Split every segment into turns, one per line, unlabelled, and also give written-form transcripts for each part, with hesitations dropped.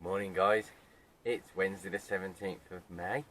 Morning guys, it's Wednesday the 17th of May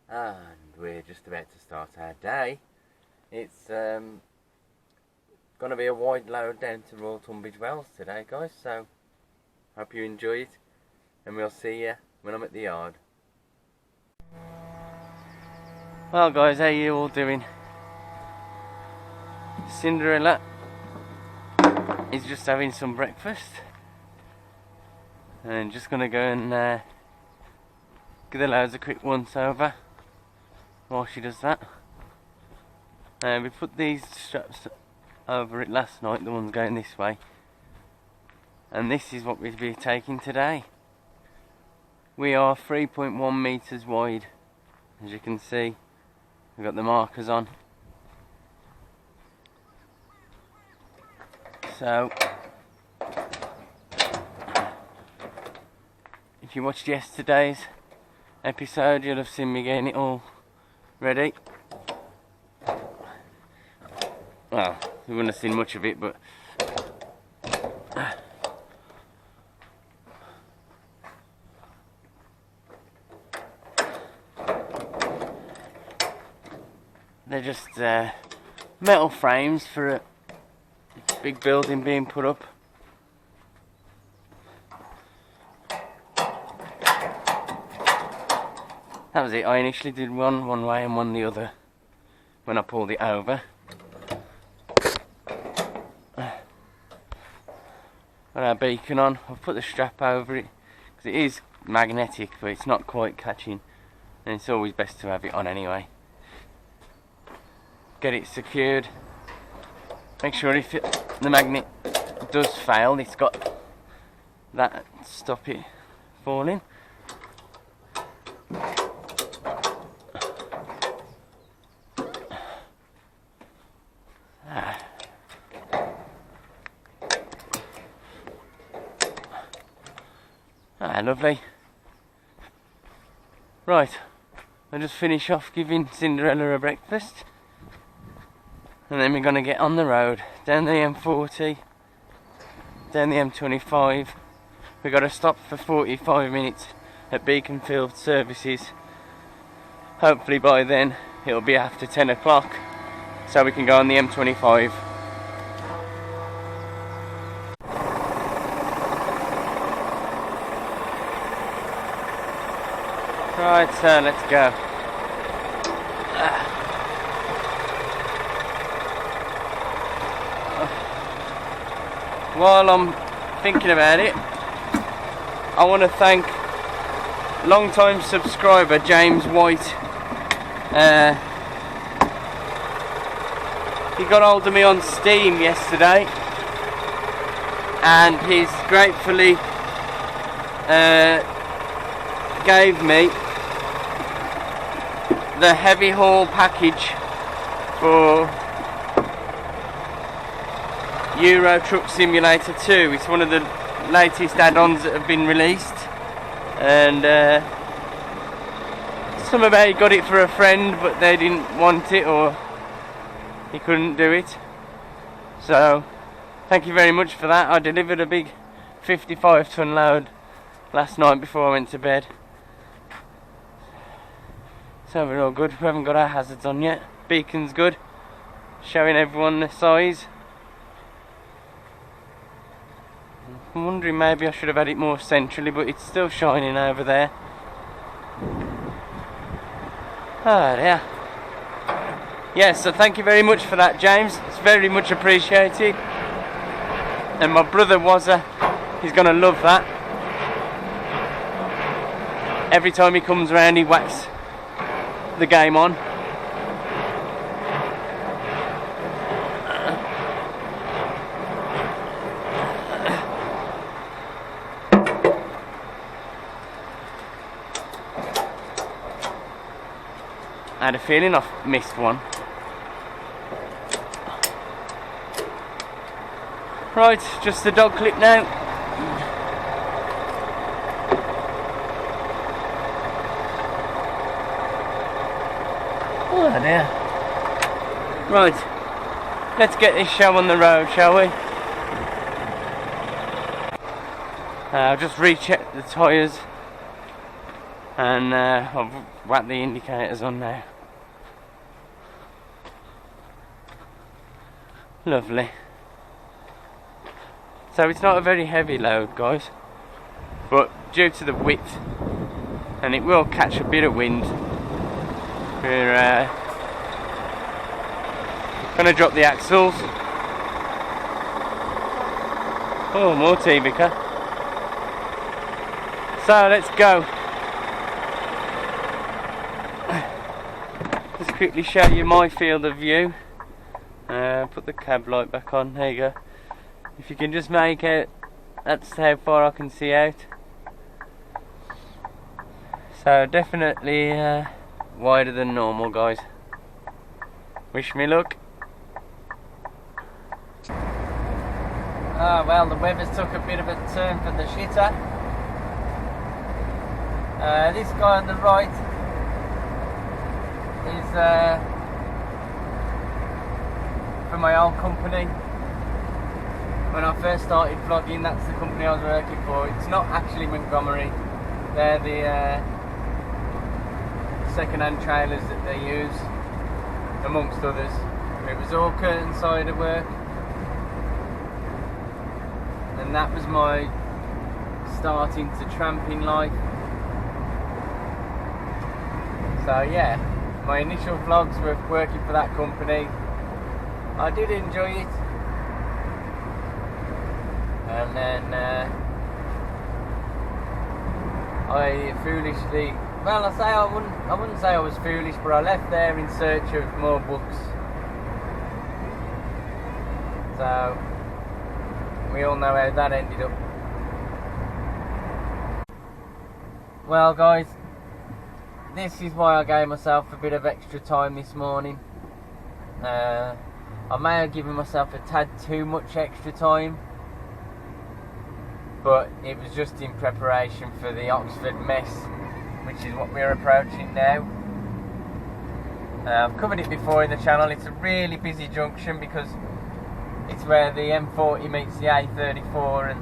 and we're just about to start our day. It's going to be a wide load down to Royal Tunbridge Wells today guys, so hope you enjoy it and we'll see you when I'm at the yard. Well guys, how you all doing? Cinderella is just having some breakfast. And just going to go and give the lads a quick once over while she does that. We put these straps over it last night, the ones going this way. And this is what we'll be taking today. We are 3.1 metres wide. As you can see, we've got the markers on. So if you watched yesterday's episode, you'll have seen me getting it all ready. Well, you wouldn't have seen much of it, but they're just metal frames for a big building being put up. That was it. I initially did one way and one the other when I pulled it over. Got our beacon on. I've put the strap over it because it is magnetic, but it's not quite catching, and it's always best to have it on anyway. Get it secured. Make sure if the magnet does fail, it's got that to stop it falling. Lovely. Right, I'll just finish off giving Cinderella a breakfast and then we're going to get on the road, down the M40, down the M25. We've got to stop for 45 minutes at Beaconfield Services. Hopefully by then it'll be after 10 o'clock so we can go on the M25. Right, so let's go. While I'm thinking about it, I want to thank long-time subscriber James White. He got hold of me on Steam yesterday and he's gratefully gave me the heavy haul package for Euro Truck Simulator 2. It's one of the latest add-ons that have been released, and some about he got it for a friend but they didn't want it or he couldn't do it, so thank you very much for that. I delivered a big 55 ton load last night before I went to bed. So we're all good. We haven't got our hazards on yet. Beacon's good, showing everyone the size. I'm wondering maybe I should have had it more centrally, but it's still shining over there. Oh dear. Yeah, so thank you very much for that, James. It's very much appreciated. And my brother he's gonna love that. Every time he comes around he whacks the game on. I had a feeling I've missed one. Right, just the dog clip now. Oh dear. Right, let's get this show on the road, shall we? I'll just recheck the tyres, and I've whacked the indicators on now. Lovely. So it's not a very heavy load, guys, but due to the width, and it will catch a bit of wind, we're gonna drop the axles. Oh, more T-Vicker. So let's go. Just quickly show you my field of view. Put the cab light back on. There you go. If you can just make out, that's how far I can see out. So definitely wider than normal, guys. Wish me luck. Well, the weather's took a bit of a turn for the shitter. This guy on the right is from my old company. When I first started vlogging, that's the company I was working for. It's not actually Montgomery. They're the second-hand trailers that they use, amongst others. It was all curtain cider work, and that was my start into tramping life. So yeah, my initial vlogs were working for that company. I did enjoy it, and then I foolishly, well, I wouldn't say I was foolish, but I left there in search of more books. So we all know how that ended up. Well, guys, this is why I gave myself a bit of extra time this morning. I may have given myself a tad too much extra time, but it was just in preparation for the Oxford mess, which is what we're approaching now. I've covered it before in the channel. It's a really busy junction because it's where the M40 meets the A34, and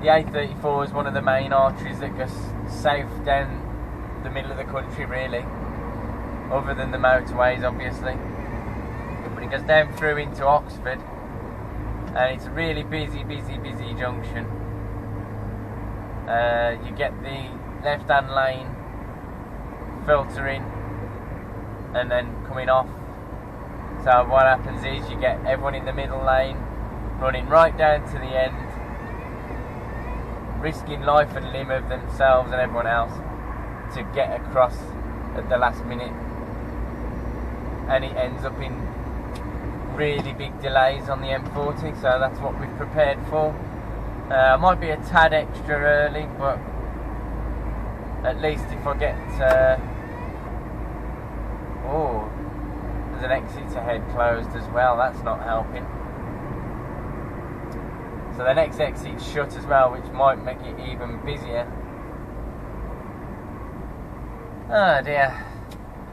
the A34 is one of the main arteries that goes south down the middle of the country, really, other than the motorways, obviously. But it goes down through into Oxford, and it's a really busy junction. You get the left-hand lane filtering and then coming off. So what happens is you get everyone in the middle lane running right down to the end, risking life and limb of themselves and everyone else to get across at the last minute, and it ends up in really big delays on the M40. So that's what we've prepared for. I might be a tad extra early, but at least if I get oh, there's an exit ahead closed as well, that's not helping. So the next exit's shut as well, which might make it even busier. Oh dear.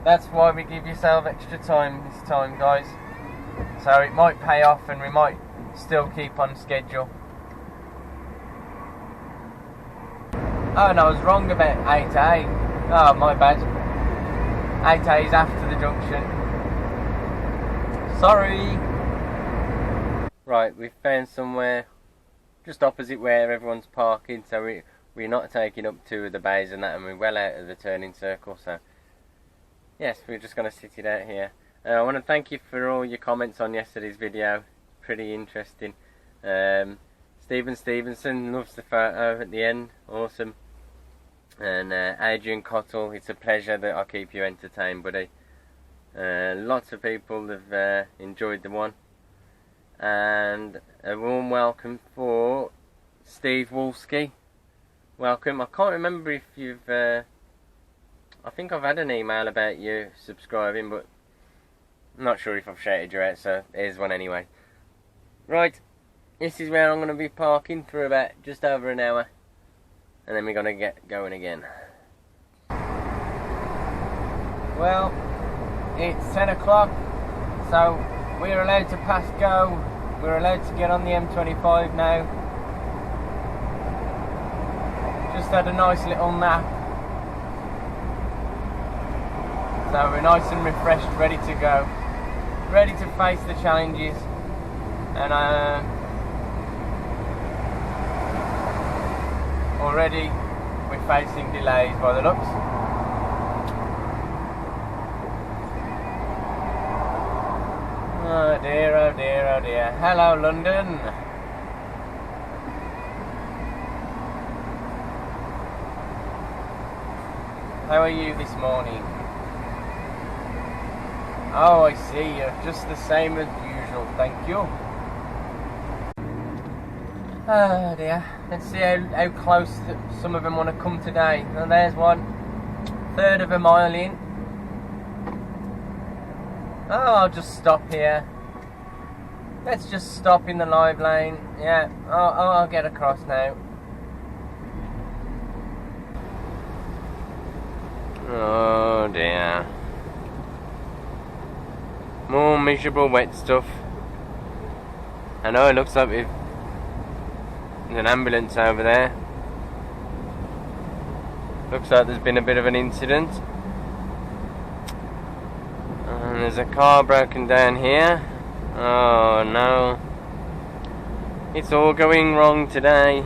That's why we give yourself extra time this time, guys. So it might pay off and we might still keep on schedule. Oh no, I was wrong about 8A. Oh, my bad. 8A is after the junction. Sorry. Right, we've found somewhere just opposite where everyone's parking, so we're not taking up two of the bays and that, and we're well out of the turning circle, so yes, we're just going to sit it out here. I want to thank you for all your comments on yesterday's video. Pretty interesting. Stephen Stevenson loves the photo at the end, awesome. And Adrian Cottle, it's a pleasure that I keep you entertained, buddy. Lots of people have enjoyed the one. And a warm welcome for Steve Wolski. Welcome. I can't remember if you've I think I've had an email about you subscribing, but I'm not sure if I've shouted you out, so here's one anyway. Right, this is where I'm going to be parking for about just over an hour, and then we're going to get going again. Well, it's 10 o'clock, so we're allowed to pass go. We're allowed to get on the M25 now. had a nice little nap. So we're nice and refreshed, ready to go. Ready to face the challenges. And already we're facing delays by the looks. Oh dear, oh dear, oh dear. Hello London. How are you this morning? Oh, I see, you're just the same as usual, thank you. Oh dear, let's see how close some of them want to come today. And there's one, third of a mile in. Oh, I'll just stop here. Let's just stop in the live lane. Yeah, I'll get across now. Oh dear. More miserable wet stuff. I know it looks like there's an ambulance over there. Looks like there's been a bit of an incident. And there's a car broken down here. Oh no. It's all going wrong today.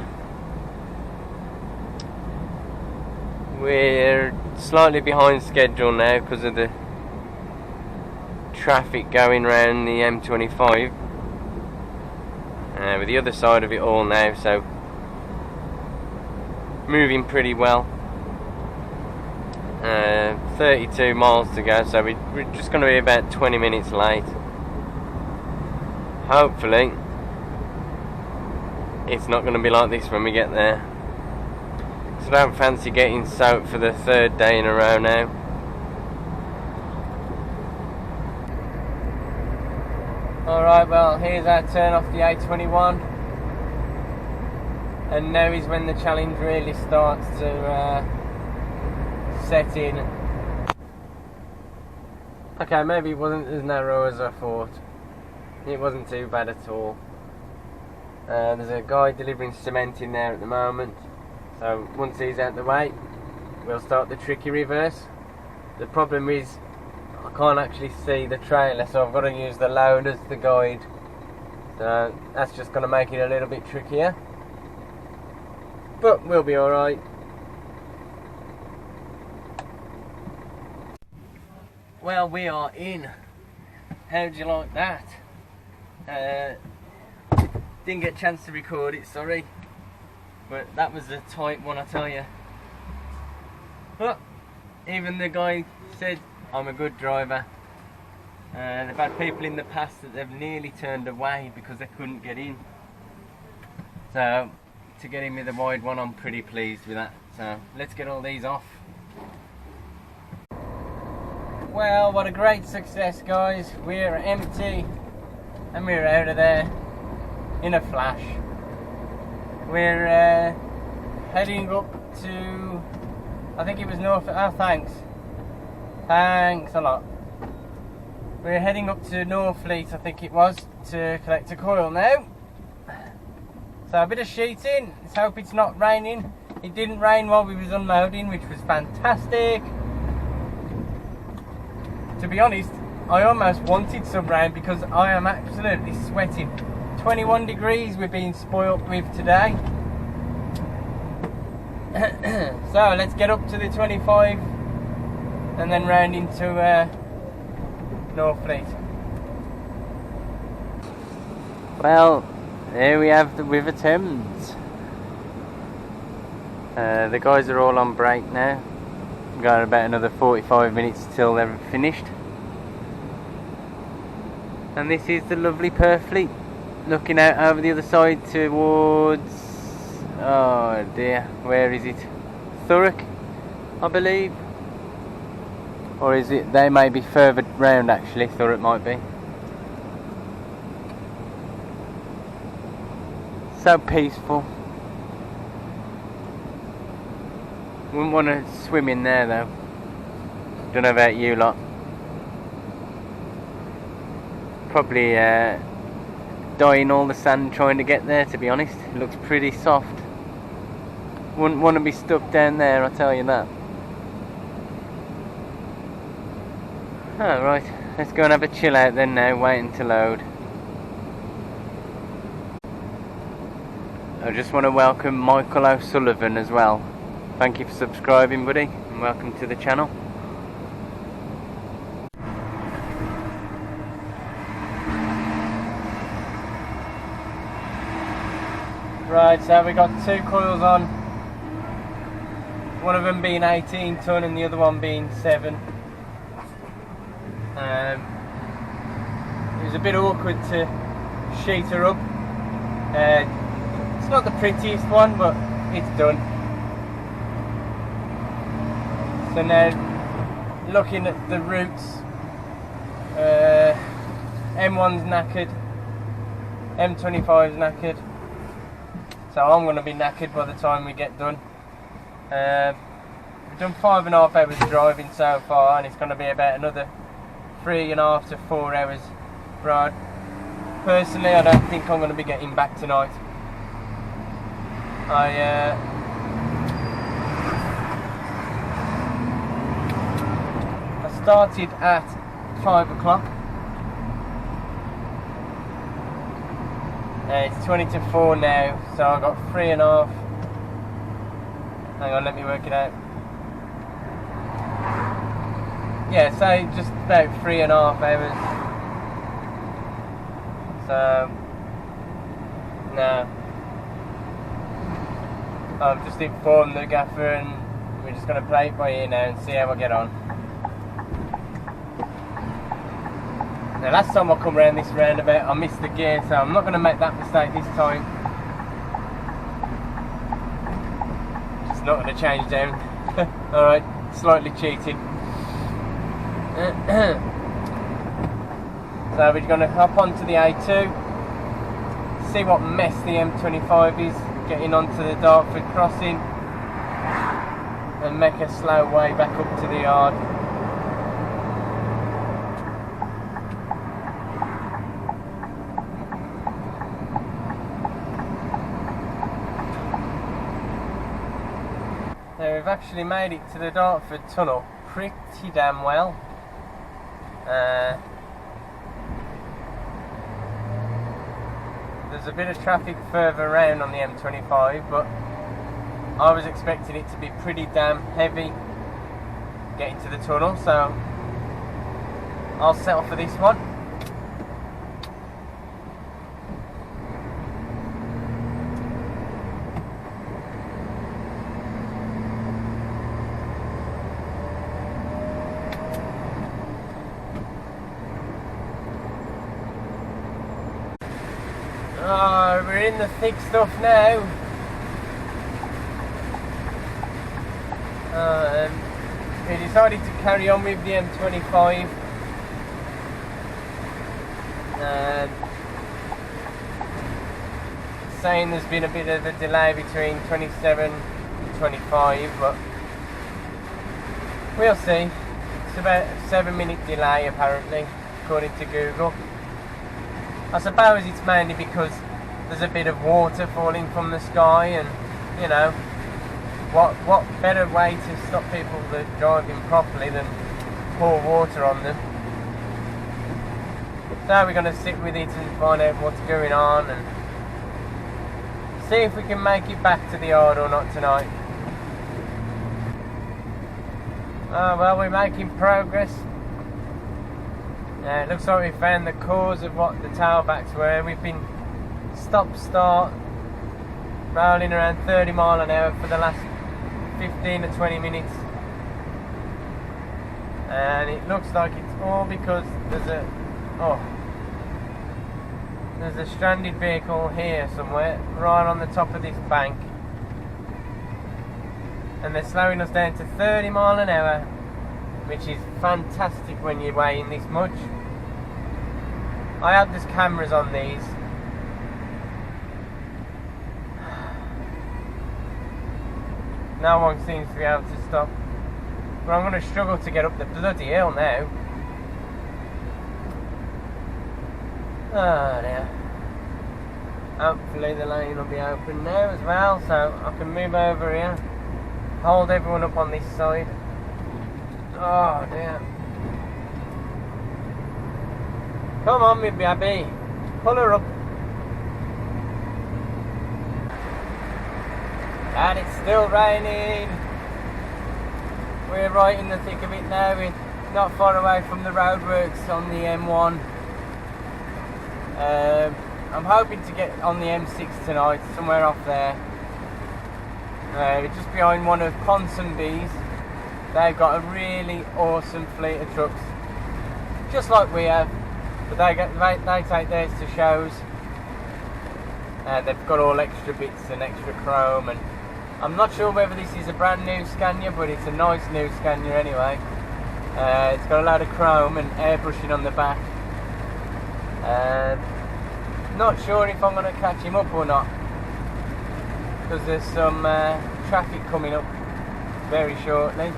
We're slightly behind schedule now because of the traffic going around the M25. With the other side of it all now, so moving pretty well. 32 miles to go, so we're just going to be about 20 minutes late. Hopefully it's not going to be like this when we get there, because I don't fancy getting soaked for the third day in a row now. Alright, well, here's our turn off the A21, and now is when the challenge really starts to set in. Okay, maybe it wasn't as narrow as I thought. It wasn't too bad at all. There's a guy delivering cement in there at the moment, so once he's out the way, we'll start the tricky reverse. The problem is I can't actually see the trailer, so I've got to use the load as the guide. So that's just going to make it a little bit trickier, but we'll be alright. Well, we are in. How'd you like that? Didn't get a chance to record it, sorry, but that was a tight one, I tell you. But even the guy said I'm a good driver. They've had people in the past that they've nearly turned away because they couldn't get in. So to get in with the wide one, I'm pretty pleased with that. So let's get all these off. Well, what a great success, guys. We're empty and we're out of there in a flash. We're heading up to, I think it was North. Oh, thanks a lot. We're heading up to Northfleet, I think it was, to collect a coil now. So a bit of sheeting. Let's hope it's not raining. It didn't rain while we was unloading, which was fantastic. To be honest, I almost wanted some rain because I am absolutely sweating. 21 degrees we're being spoilt with today. So let's get up to the 25 and then round into Northfleet. Well, there we have the River Thames. The guys are all on break now. We've got about another 45 minutes till they're finished. And this is the lovely Purfleet, looking out over the other side towards, oh dear, where is it? Thurrock, I believe. Or is it, they may be further round actually, Thurrock might be. So peaceful. Wouldn't want to swim in there though. Don't know about you lot. Probably dyeing all the sand trying to get there, to be honest. It looks pretty soft. Wouldn't want to be stuck down there, I'll tell you that. Right, let's go and have a chill out then now, waiting to load. I just want to welcome Michael O'Sullivan as well. Thank you for subscribing, buddy, and welcome to the channel. Right, so we got 2 coils on. One of them being 18 ton and the other one being 7. It was a bit awkward to sheet her up. It's not the prettiest one, but it's done. So now, looking at the routes, M1's knackered, M25's knackered, so I'm going to be knackered by the time we get done. We've done 5.5 hours driving so far, and it's going to be about another 3.5 to 4 hours ride. Personally, I don't think I'm going to be getting back tonight. I started at 5 o'clock. It's 20 to 4 now, so I've got 3.5. Hang on, let me work it out. Yeah, so just about 3.5 hours. So, no. I've just informed the gaffer and we're just going to play it by ear now and see how I get on. Now, last time I come round this roundabout I missed the gear, so I'm not going to make that mistake this time. Just not going to change down. Alright, slightly cheating. So we're going to hop onto the A2, see what mess the M25 is getting onto the Dartford crossing, and make a slow way back up to the yard. Now we've actually made it to the Dartford tunnel pretty damn well. There's a bit of traffic further around on the M25, but I was expecting it to be pretty damn heavy getting to the tunnel, so I'll settle for this one. Oh, we're in the thick stuff now. We decided to carry on with the M25. Saying there's been a bit of a delay between 27 and 25, but we'll see. It's about a 7-minute delay apparently, according to Google. I suppose it's mainly because there's a bit of water falling from the sky, and you know, what better way to stop people that are driving properly than pour water on them. So we're going to sit with it and find out what's going on and see if we can make it back to the yard or not tonight. Oh well, we're making progress. It looks like we found the cause of what the tailbacks were. We've been stop-start rolling around 30 mile an hour for the last 15 to 20 minutes, and it looks like it's all because there's a stranded vehicle here somewhere right on the top of this bank, and they're slowing us down to 30 mile an hour, which is fantastic when you're weighing this much. I have these cameras on these. No one seems to be able to stop. But I'm going to struggle to get up the bloody hill now. Oh dear. Hopefully the lane will be open now as well, so I can move over here, hold everyone up on this side. Oh dear. Come on, me baby, pull her up. And it's still raining. We're right in the thick of it now. We're not far away from the roadworks on the M1. I'm hoping to get on the M6 tonight, somewhere off there. Just behind one of Ponsonby's. They've got a really awesome fleet of trucks, just like we have, but they take theirs to shows. They've got all extra bits and extra chrome, and I'm not sure whether this is a brand new Scania, but it's a nice new Scania anyway. It's got a load of chrome and airbrushing on the back. Not sure if I'm going to catch him up or not, because there's some traffic coming up very shortly,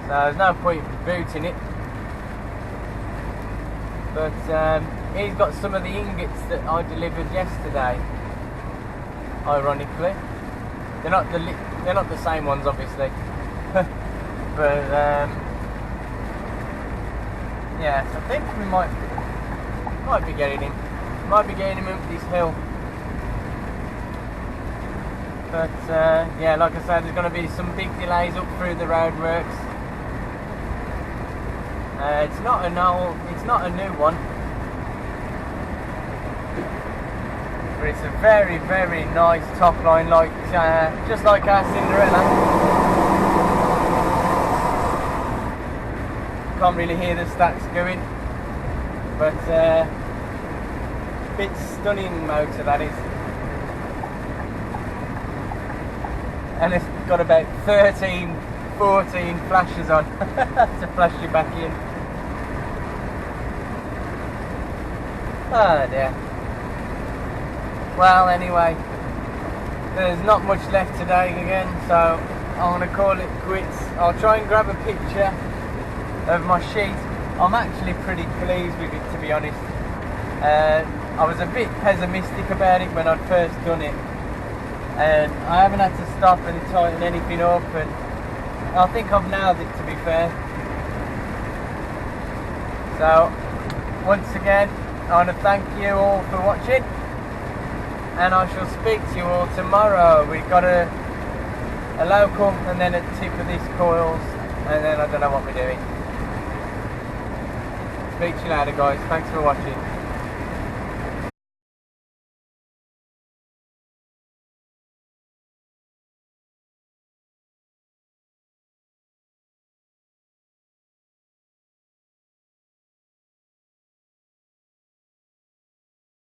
so there's no point booting it. But he's got some of the ingots that I delivered yesterday, ironically. They're not the same ones, obviously. But yeah, so I think we might be getting him. Might be getting him up this hill. But yeah, like I said, there's going to be some big delays up through the roadworks. It's not a new one, but it's a very, very nice top line, like just like our Cinderella. Can't really hear the stacks going, but bit stunning motor that is. And it's got about 13, 14 flashes on to flash you back in. Oh dear. Well, anyway, there's not much left today again, so I'm going to call it quits. I'll try and grab a picture of my sheet. I'm actually pretty pleased with it, to be honest. I was a bit pessimistic about it when I'd first done it, and I haven't had to stop and tighten anything up, and I think I've nailed it, to be fair. So once again, I want to thank you all for watching, and I shall speak to you all tomorrow. We've got a local and then a tip of these coils, and then I don't know what we're doing. Speak to you later, guys. Thanks for watching.